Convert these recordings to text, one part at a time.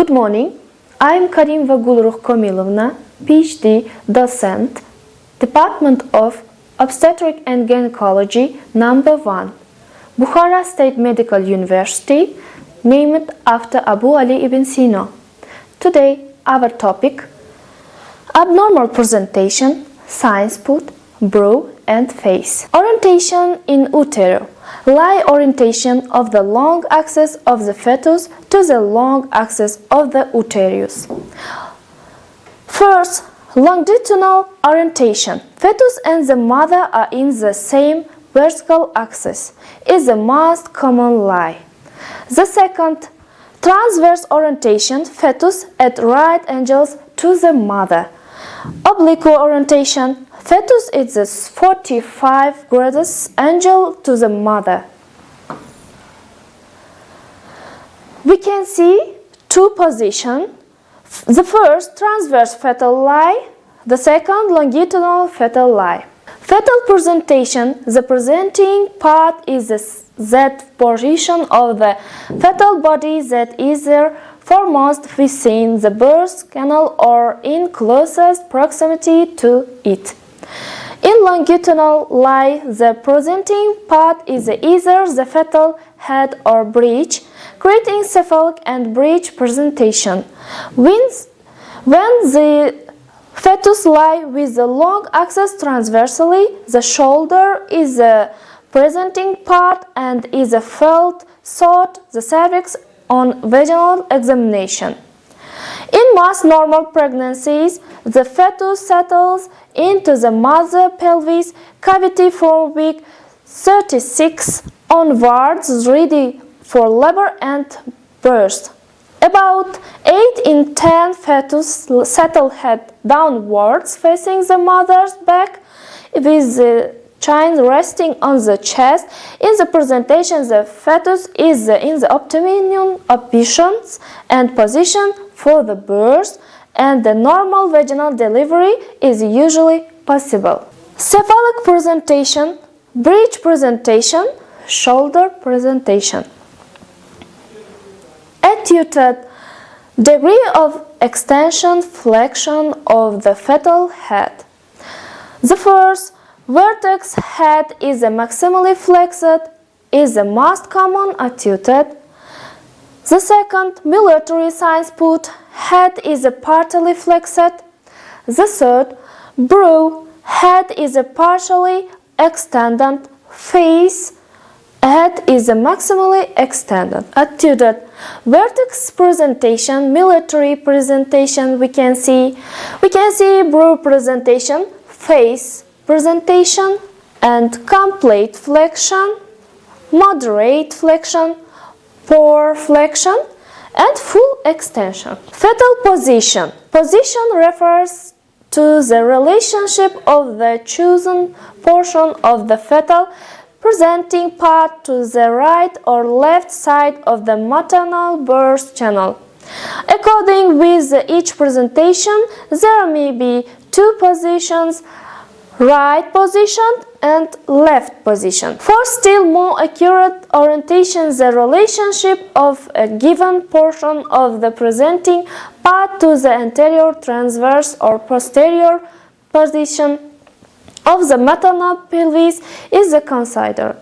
Good morning. I am Karim Vagulruh Komilovna, PhD docent, Department of Obstetric and Gynecology, number 1, Bukhara State Medical University, named after Abu Ali ibn Sina. Today, our topic: abnormal presentation, Sinciput, brow and face. Orientation in utero. Lie orientation of the long axis of the fetus to the long axis of the uterus. First, longitudinal orientation. Fetus and the mother are in the same vertical axis, is the most common lie. The second, transverse orientation. Fetus at right angles to the mother. Oblique orientation. Fetus is a 45 degrees angle to the mother. We can see two positions. The first, transverse fetal lie. The second, longitudinal fetal lie. Fetal presentation. The presenting part is that portion of the fetal body that is there foremost within the birth canal or in closest proximity to it. In longitudinal lie, the presenting part is either the fetal head or breech, creating cephalic and breech presentation. When the fetus lies with the long axis transversely, the shoulder is the presenting part and is felt through the cervix on vaginal examination. In most normal pregnancies, the fetus settles into the mother pelvis cavity from week 36 onwards, ready for labor and birth. About 8 in 10 fetus settle head downwards, facing the mother's back, with the chin resting on the chest. In the presentation, the fetus is in the optimum position and position for the birth, and the normal vaginal delivery is usually possible. Cephalic presentation, breech presentation, shoulder presentation. Attitude, degree of extension, flexion of the fetal head. The first, vertex head is maximally flexed, is the most common attitude. The second, military sinciput, head is partially flexed. The third, brow, head is partially extended. Face, head is maximally extended. Attitude, vertex presentation, military presentation. We can see brow presentation, face presentation, and complete flexion, moderate flexion, poor flexion, and full extension. Fetal position. Position refers to the relationship of the chosen portion of the fetal presenting part to the right or left side of the maternal birth channel. According with each presentation, there may be two positions, right position and left position. For still more accurate orientation, the relationship of a given portion of the presenting part to the anterior, transverse or posterior position of the maternal pelvis is considered.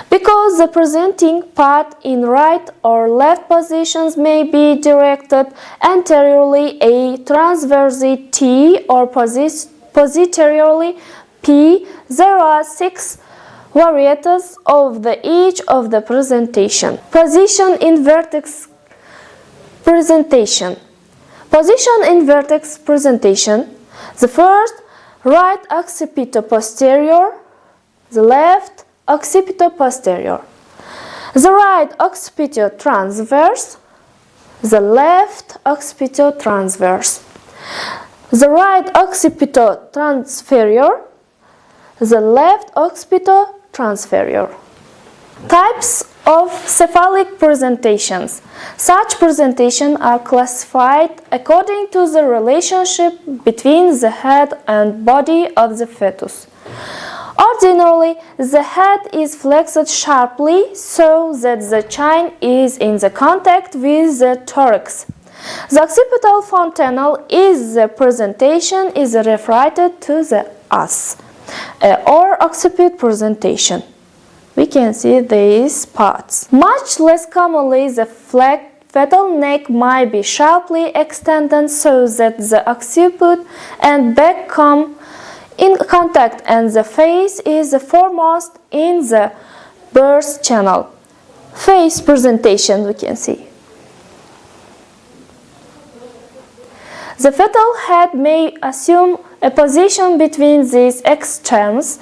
Because the presenting part in right or left positions may be directed anteriorly A, transversely T, or posteriorly P, there are 6 varieties of each of the presentation. Position in vertex presentation. Position in vertex presentation. The first, right occipito-posterior, the left occipito-posterior. The right occipito-transverse, the left occipito-transverse. The right occipito-transferior, the left occipito-transferior. Types of cephalic presentations. Such presentations are classified according to the relationship between the head and body of the fetus. Ordinarily, the head is flexed sharply so that the chin is in the contact with the thorax. The occipital fontanelle is the presentation is referred to the us or occiput presentation. We can see these parts. Much less commonly, the fetal neck might be sharply extended so that the occiput and back come in contact and the face is foremost in the birth channel. Face presentation we can see. The fetal head may assume a position between these extremes,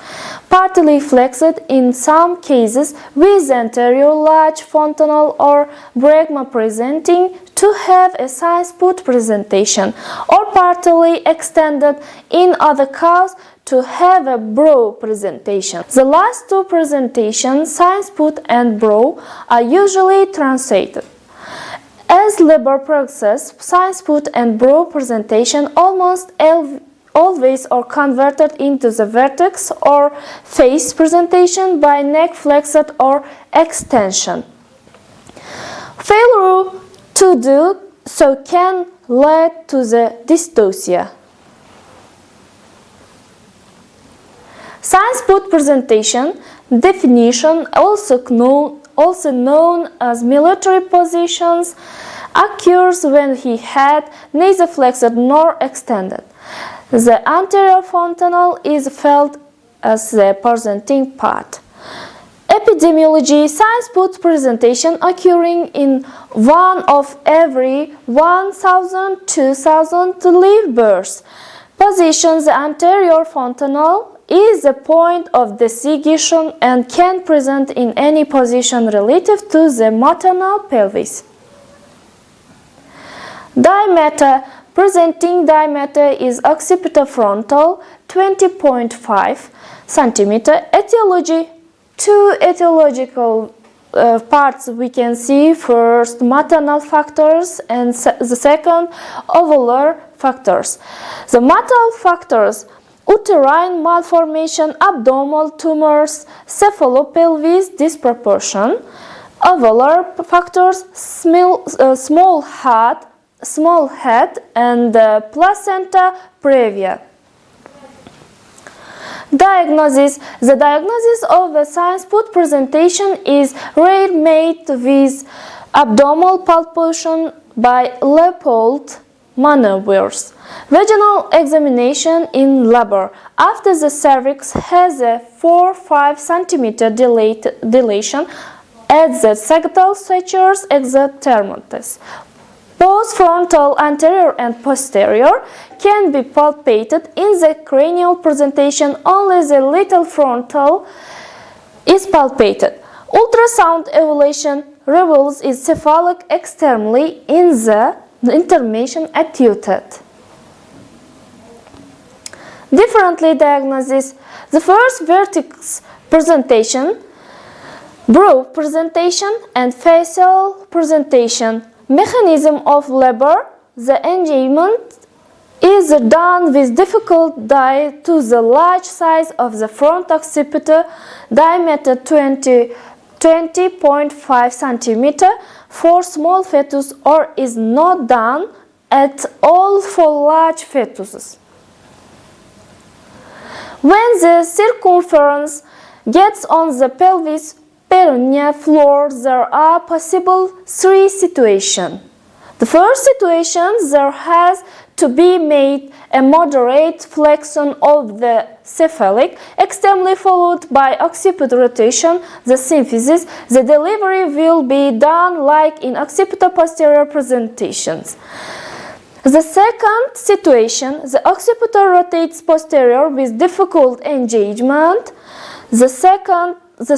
partly flexed in some cases, with the anterior large fontanelle or bregma presenting to have a sinciput presentation, or partly extended in other cows to have a brow presentation. The last two presentations, sinciput and brow, are usually translated. As labor progresses, sinciput and brow presentation almost always are converted into the vertex or face presentation by neck flexed or extension. Failure to do so can lead to the dystocia. Sinciput presentation definition, also known as military positions, occurs when he had neither flexed nor extended. The anterior fontanelle is felt as the presenting part. Epidemiology, sinciput presentation occurring in 1 of every 1,000–2,000 live births. Positions, the anterior fontanelle is the point of decision and can present in any position relative to the maternal pelvis. Diameter. Presenting diameter is occipitofrontal 20.5 cm. Etiology. Two etiological parts we can see. First, maternal factors and the second, ovular factors. The maternal factors: uterine malformation, abdominal tumors, cephalopelvis disproportion. Ovular factors: small head and placenta previa. Diagnosis. The diagnosis of a sinciput presentation is rare, made with abdominal palpation by Leopold maneuvers. Vaginal examination in labor after the cervix has a 4–5 cm dilation at the sagittal sutures exothermatus. Both frontal, anterior and posterior, can be palpated. In the cranial presentation, only the little frontal is palpated. Ultrasound evaluation reveals its cephalic externally in the intermission attuted. Differently diagnosis. The first vertex presentation, brow presentation and facial presentation. Mechanism of labor. The engagement is done with difficult due to the large size of the front occiput, diameter 20.5 cm for small fetus, or is not done at all for large fetuses. When the circumference gets on the pelvis perineal floor, there are possible three situations. The first situation, there has to be made a moderate flexion of the cephalic, extremely followed by occiput rotation, the symphysis. The delivery will be done like in occipito-posterior presentations. The second situation, the occipital rotates posterior with difficult engagement. The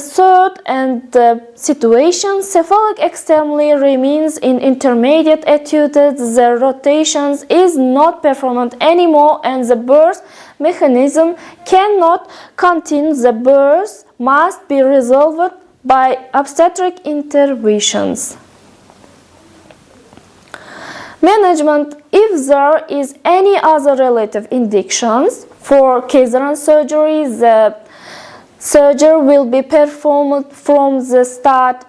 third and situation, cephalic externally remains in intermediate attitude. The rotations is not performed anymore and the birth mechanism cannot continue. The birth must be resolved by obstetric interventions. Management. If there is any other relative indications for Caesarean surgery, the surgery will be performed from the start.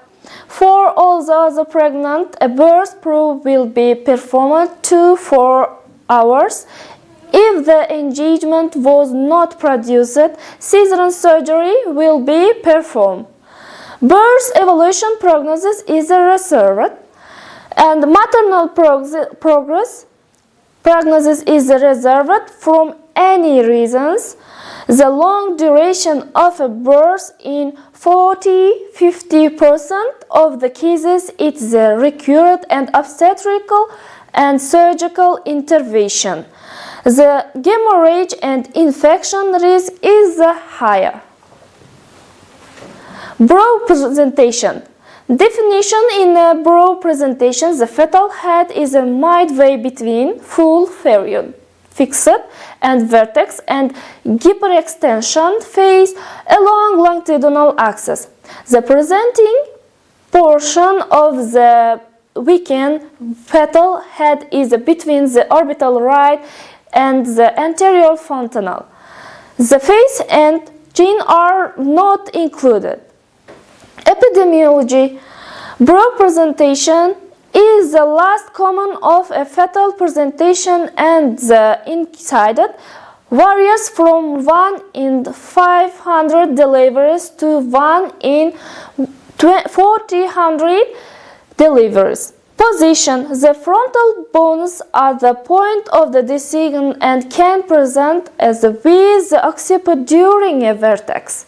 For all the other pregnant, a birth probe will be performed 2-4 hours. If the engagement was not produced, cesarean surgery will be performed. Birth evolution prognosis is reserved, and maternal prognosis is reserved from any reasons. The long duration of a birth in 40-50% of the cases is required and obstetrical and surgical intervention. The hemorrhage and infection risk is higher. Broad presentation. Definition in a broad presentation: the fetal head is a midway between full period, fixed, and vertex and hyperextension phase along longitudinal axis. The presenting portion of the weakened fetal head is between the orbital right and the anterior fontanel. The face and chin are not included. Epidemiology. Broad presentation is the last common of a fetal presentation, and the incidence varies from 1 in 500 deliveries to 1 in 400 deliveries. Position. The frontal bones are the point of the decision and can present as with the occiput during a vertex.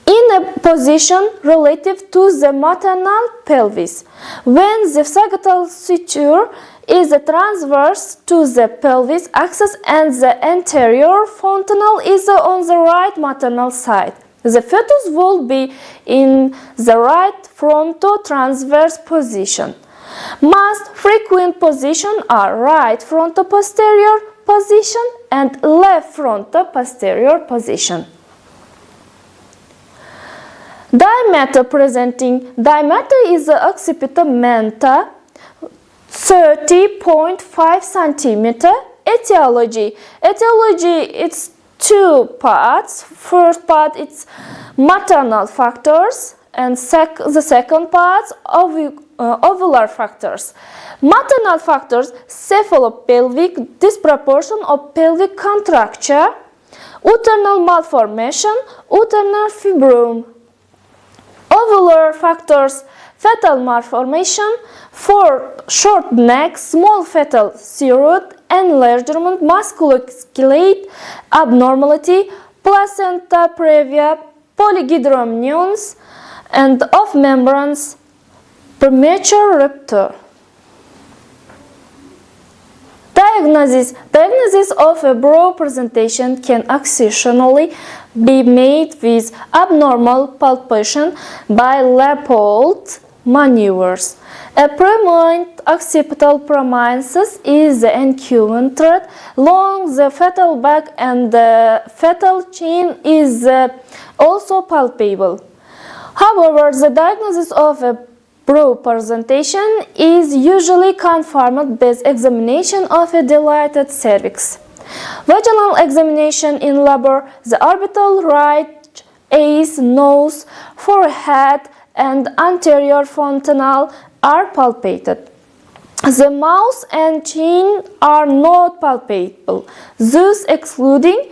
In a position relative to the maternal pelvis, when the sagittal suture is transverse to the pelvis axis and the anterior fontanel is on the right maternal side. The fetus will be in the right fronto-transverse position. Most frequent positions are right fronto-posterior position and left fronto-posterior position. Diameter presenting. Diameter is the occipitamente 30.5 cm. Etiology. Etiology, it's two parts. First part, it's maternal factors, and the second part, ovular factors. Maternal factors: cephalopelvic disproportion of pelvic contracture, uterine malformation, uterine fibroum. Ovular factors: fetal malformation, short neck, small fetal cirrhosis, enlargement, musculoskeletal abnormality, placenta previa, polygidromnions, and of membranes, premature rupture. Diagnosis. Diagnosis of a broad presentation can occasionally be made with abnormal palpation by Leopold maneuvers. A prominent occipital prominence is encountered along the fetal back, and the fetal chin is also palpable. However, the diagnosis of a broad presentation is usually confirmed by examination of a dilated cervix. Vaginal examination in labor: the orbital right eyes, nose, forehead, and anterior fontanel are palpated. The mouth and chin are not palpable, thus excluding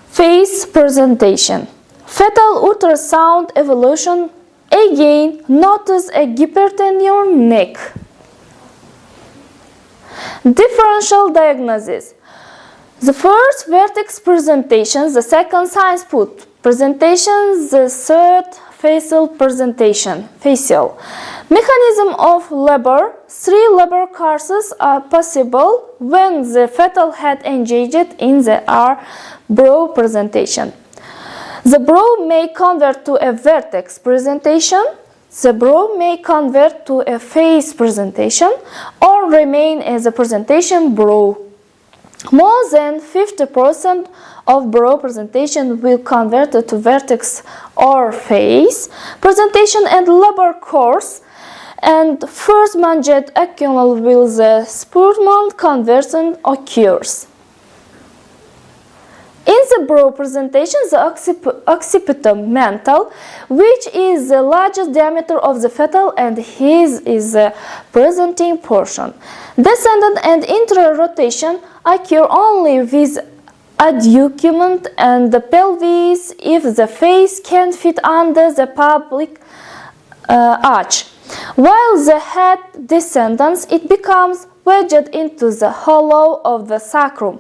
face presentation. Fetal ultrasound evolution: again, notice a hypertension neck. Differential diagnosis: the first vertex presentation, the second Sinciput presentation, the third facial presentation. Facial. Mechanism of labor: 3 labor courses are possible when the fetal head engaged in the broad presentation. The broad may convert to a vertex presentation, the broad may convert to a face presentation, or remain as a presentation broad. More than 50% of broad presentation will convert to vertex or face presentation and labor course, and first managed actional will the Spurman conversion occurs. In the broad presentation, the occipital, which is the largest diameter of the fetal, and his is the presenting portion. Descendant and intra-rotation occur only with adducement and the pelvis if the face can fit under the pubic arch. While the head descends, it becomes wedged into the hollow of the sacrum.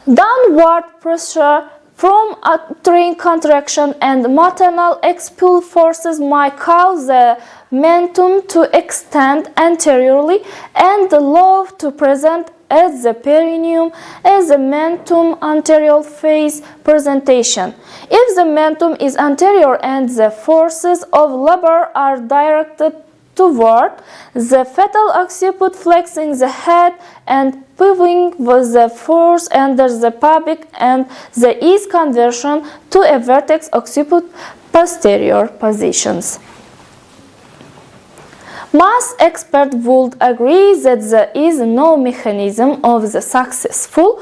Downward pressure from uterine contraction and maternal expel forces might cause the mentum to extend anteriorly and the lobe to present at the perineum as a mentum anterior face presentation. If the mentum is anterior and the forces of labor are directed toward the fetal occiput, flexing the head and piving with the force under the pubic, and the is conversion to a vertex occiput posterior positions. Most experts would agree that there is no mechanism of the successful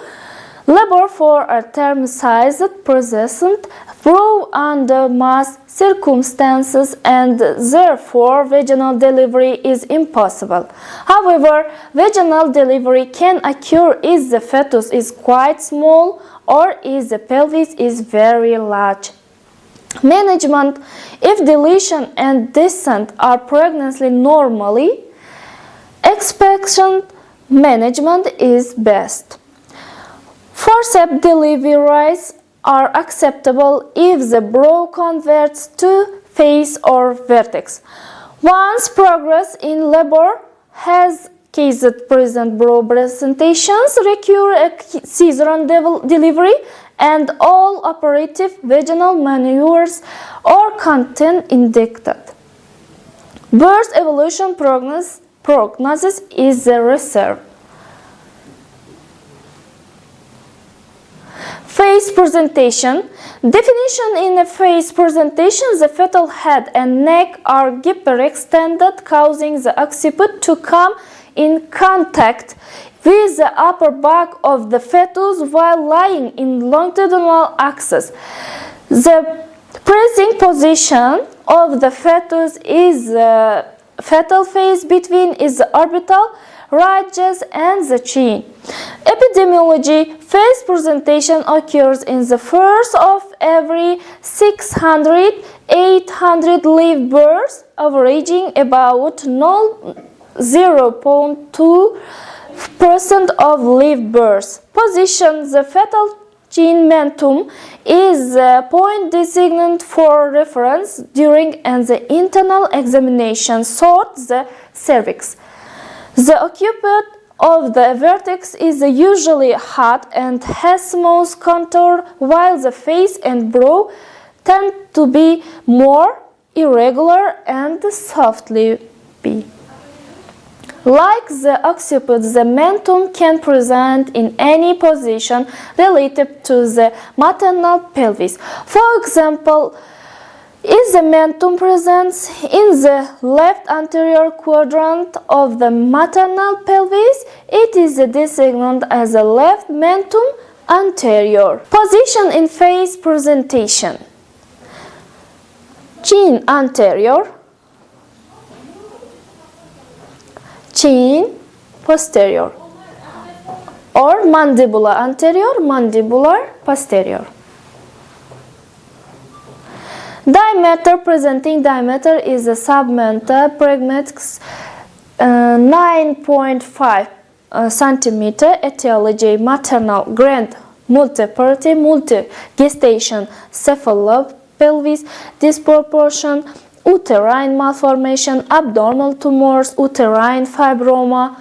labor for a term-sized present through under most circumstances, and therefore vaginal delivery is impossible. However, vaginal delivery can occur if the fetus is quite small or if the pelvis is very large. Management: if deletion and descent are pregnancy normally, expansion management is best. Forceps deliveries are acceptable if the brow converts to face or vertex. Once progress in labor has caused present brow presentations, require a caesarean delivery, and all operative vaginal maneuvers or content indicted. Birth evolution prognosis is the reserve. Face presentation. Definition: in a face presentation, the fetal head and neck are hyperextended, causing the occiput to come in contact with the upper back of the fetus while lying in longitudinal axis. The pressing position of the fetus is the fetal face between its orbital ridges and the chin. Epidemiology: face presentation occurs in the first of every 600-800 live births, averaging about 0.2% of live births. Position: the fetal chin mentum is a point designated for reference during the internal examination, sought the cervix. The occiput of the vertex is usually hard and has smooth contour, while the face and brow tend to be more irregular and softly be. Like the occiput, the mentum can present in any position relative to the maternal pelvis. For example, if the mentum presents in the left anterior quadrant of the maternal pelvis, it is designated as a left mentum anterior. Position in face presentation: chin anterior, chin posterior, or mandibula anterior, mandibular posterior. Diameter: presenting diameter is a submental pragmatics 9.5 cm. Etiology: maternal, grand, multiparty, multi-gestation, cephalopelvis disproportion, uterine malformation, abdominal tumors, uterine fibroma.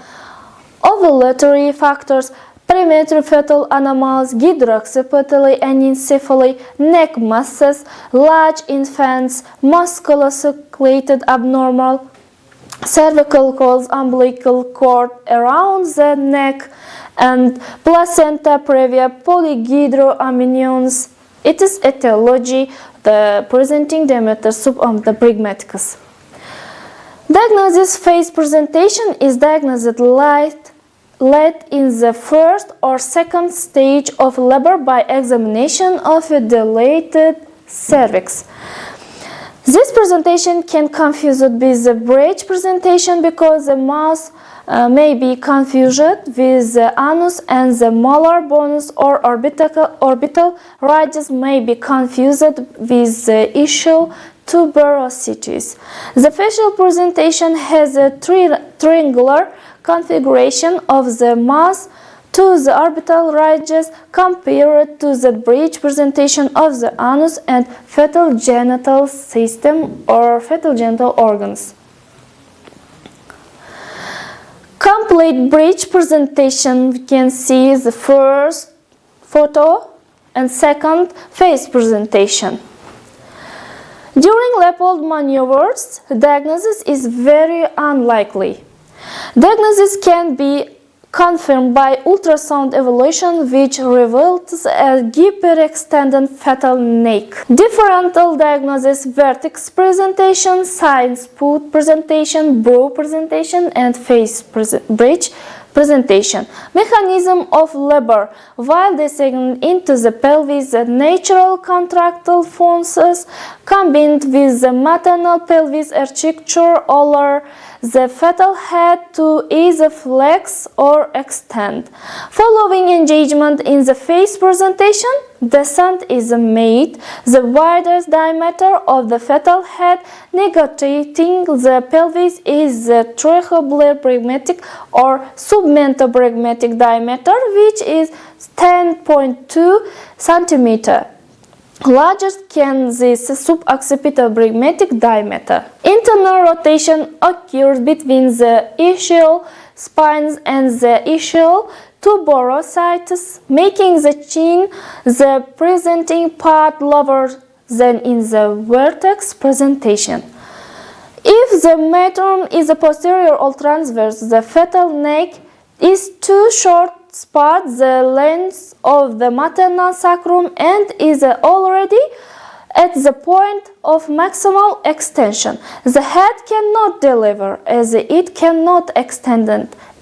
Ovulatory factors: premature fetal anomalies, hydrocephaly, anencephaly, neck masses, large infants, musculoskeletal abnormal, cervical cause, umbilical cord around the neck, and placenta previa, polygydroamniones. It is etiology: the presenting diameter the pragmaticus. Diagnosis: face presentation is diagnosed led in the first or second stage of labor by examination of a dilated cervix. This presentation can confuse it with the breech presentation because the mouth may be confused with the anus, and the molar bonus or orbital ridges may be confused with the ischial tuberosities. The facial presentation has a triangular configuration of the mouth to the orbital ridges compared to the breech presentation of the anus and fetal genital system or fetal genital organs. Complete breech presentation, we can see the first photo and second face presentation. During Leopold maneuvers, diagnosis is very unlikely. Diagnosis can be confirmed by ultrasound evaluation, which reveals a hyperextended fetal neck. Differential diagnosis: vertex presentation, Sinciput presentation, brow presentation, and face breech presentation. Mechanism of labor: while descending into the pelvis, the natural contractile forces combined with the maternal pelvis architecture allow the fetal head to either flex or extend. Following engagement in the face presentation, descent is made. The wider diameter of the fetal head negating the pelvis is the tracheoblephragmatic or submentobrachmatic diameter, which is 10.2 cm. Largest can this suboccipital-brachmatic diameter. Internal rotation occurs between the ischial spines and the ischial tuberosities, making the chin the presenting part lower than in the vertex presentation. If the matron is a posterior or transverse, the fetal neck is too short spot the length of the maternal sacrum and is already at the point of maximal extension. The head cannot deliver as it cannot extend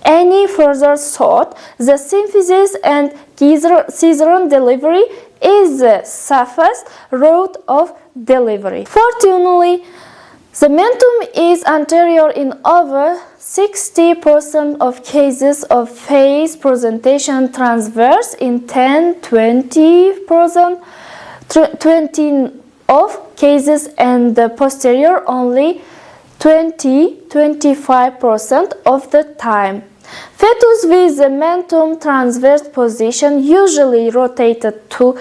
any further thought. The symphysis and caesarean delivery is the safest route of delivery. Fortunately, the mentum is anterior in over 60% of cases of face presentation, transverse in 10-20% of cases, and the posterior only 20-25% of the time. Fetus with the mentum transverse position usually rotated to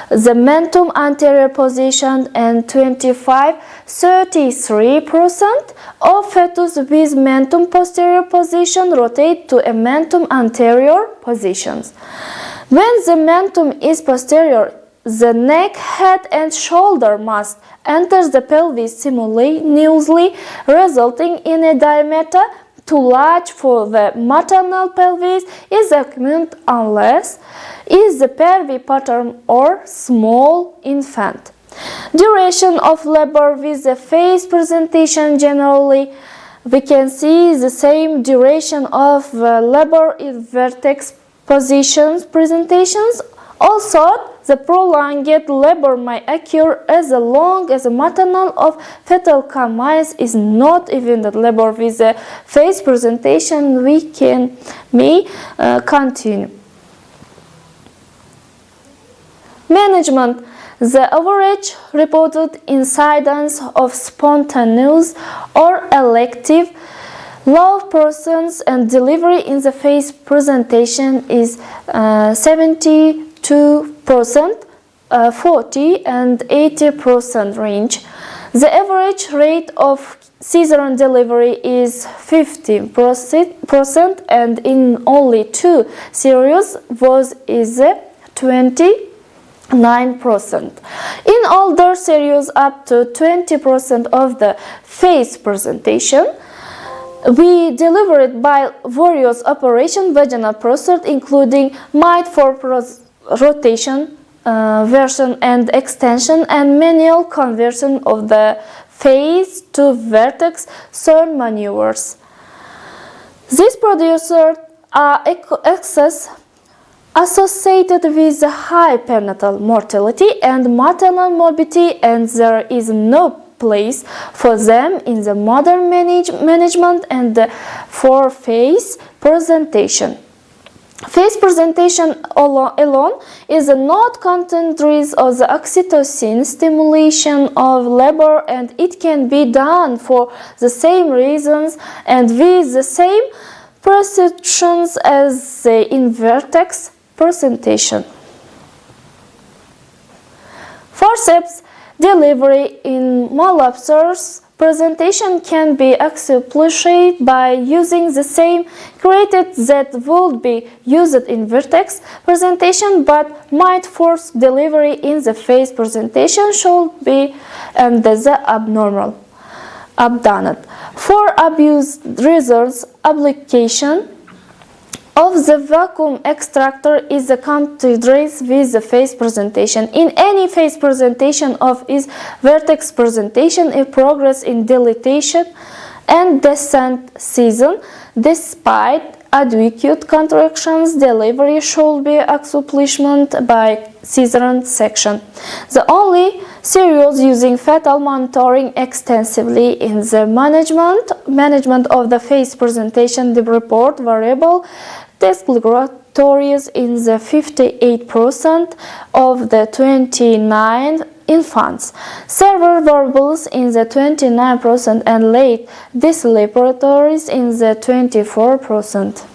the mentum anterior position, and 25-33% of fetus with mentum posterior position rotate to a mentum anterior positions. When the mentum is posterior, the neck, head, and shoulder must enter the pelvis simultaneously, resulting in a diameter too large for the maternal pelvis is accumulated unless is the pervipaterm or small infant. Duration of labor with the face presentation: generally we can see the same duration of labor in vertex presentations. Also, the prolonged labor may occur as long as the maternal of fetal cameas is not even the labor with the face presentation may continue. Management: the average reported incidence of spontaneous or elective low% and delivery in the face presentation is 72%, 40 and 80% range. The average rate of caesarean delivery is 50%, and in only 2 series is 29%. In older series, up to 20% of the face presentation we delivered by various operations: vaginal procedure, including mid for rotation, version and extension, and manual conversion of the face to vertex, certain maneuvers. This produced are excess associated with high perinatal mortality and maternal morbidity, and there is no place for them in the modern management and for phase presentation. Phase presentation alone is not concentrated of the oxytocin stimulation of labor, and it can be done for the same reasons and with the same precisions as in vertex presentation. Forceps delivery in molapsars presentation can be accomplished by using the same created that would be used in vertex presentation, but might force delivery in the phase presentation should be and the abnormal abandoned. For abuse results, application of the vacuum extractor is accompanied with the phase presentation. In any phase presentation of is vertex presentation, a progress in dilatation and descent season, despite adequate contractions, delivery should be accomplished by cesarean section. The only serials using fetal monitoring extensively in the management of the phase presentation, the report variable declaratories in the 58% of the 29 infants, several variables in the 29% and late declaratories in the 24%.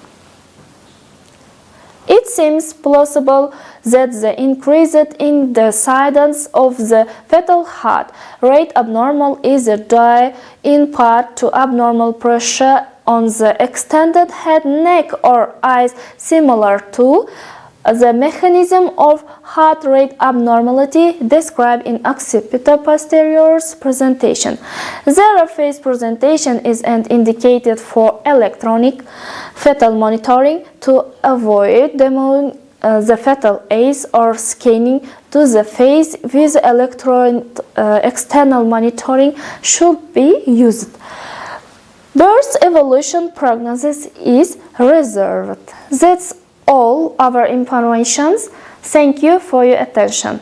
It seems plausible that the increase in the incidence of the fetal heart rate abnormal is due in part to abnormal pressure on the extended head, neck, or eyes, similar to the mechanism of heart rate abnormality described in occipital posterior presentation. Zero phase presentation is indicated for electronic fetal monitoring to avoid demoing the fetal age or scanning to the phase with electronic external monitoring should be used. Birth evolution prognosis is reserved. That's all our information. Thank you for your attention.